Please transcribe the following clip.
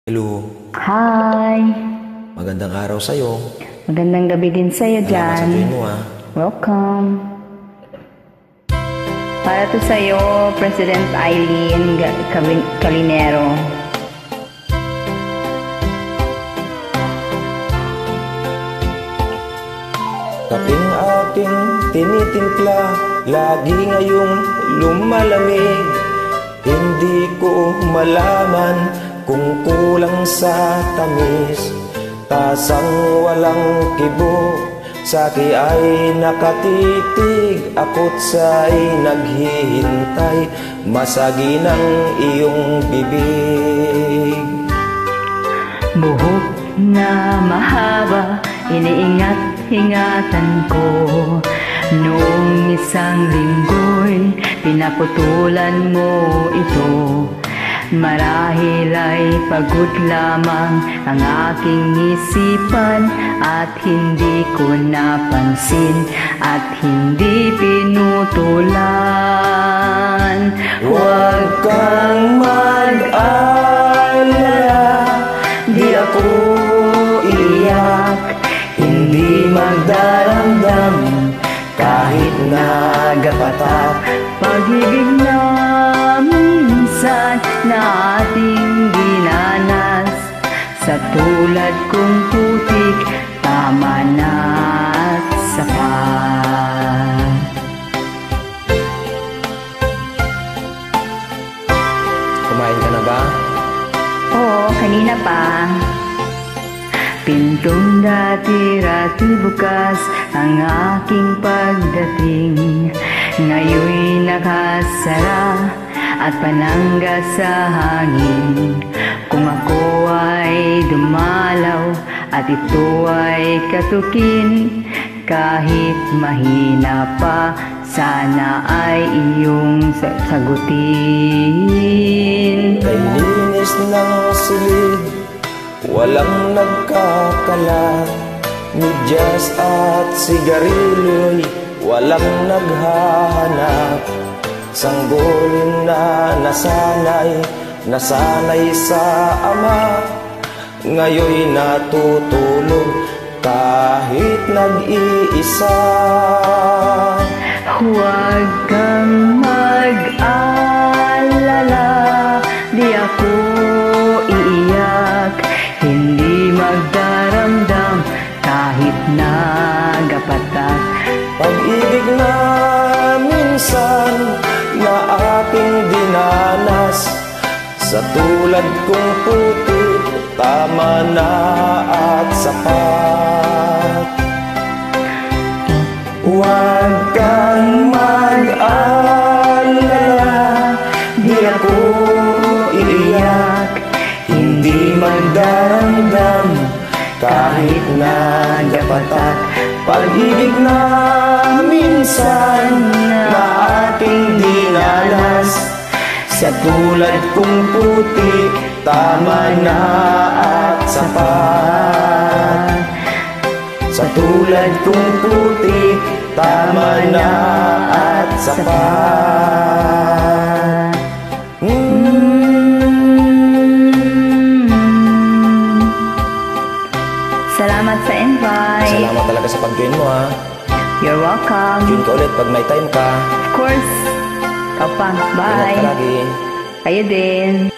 Hello, Hi! magandang araw sa'yo. Magandang gabi din sa'yo Salamat sa dyan. tuwing mo ha. Welcome! Para to sa'yo, President Eileen Calinero. Kaping aking tinitimpla, lagi ngayong lumalamig. Hindi ko malaman kung kulang sa tamis. Tasang walang kibo, sa'ki ay nakatitig. Ako't sa'y naghihintay, masagi ng iyong bibig. Buhok na mahaba, iniingat-ingatan ko. Noong isang linggo'y pinaputulan mo ito. Marahil ay pagod lamang ang aking isipan, at hindi ko napansin at hindi pinutulan. Huwag kang mag-alala, di ako iiyak, hindi magdaramdam kahit nagapatak. Pag-ibig na minsan na ating dinanas, sa tulad kong putik, tama na at sapat. Kumain ka na ba? Oo, kanina pa. Pintong dati-rati bukas ang aking pagdating. Ngayon'y nakasara at panangga sa hangin. Kung ako ay dumalaw at ito ay katukin, kahit mahina pa, sana ay iyong sagutin. Kay linis ng silid, walang nagkakalat. Medyas at sigarilyo'y walang naghahanap. Sanggol na nasanay sa ama, ngayon'y natutulog kahit nag-iisa. Huwag kang mag-alala, di ako iiyak, hindi magdaramdam kahit nagapatak. Pag-ibig na minsan na aking dinanas, sa tulad kong puti, tama na at sapat. Huwag kang mag-alala, di ako iiyak, hindi magdaramdam kahit nagapatak. Pag-ibig na minsan na ating dinanas, sa tulad kong putik, tama na at sapat. Sa tulad kong putik, tama na at sapat. Salamat sa invite. Salamat talaga sa pag-join mo ha. You're welcome. Join ka ulit pag may time ka. Of course. Ikaw pa. Ingat Bye. ka lagi. Kayo din.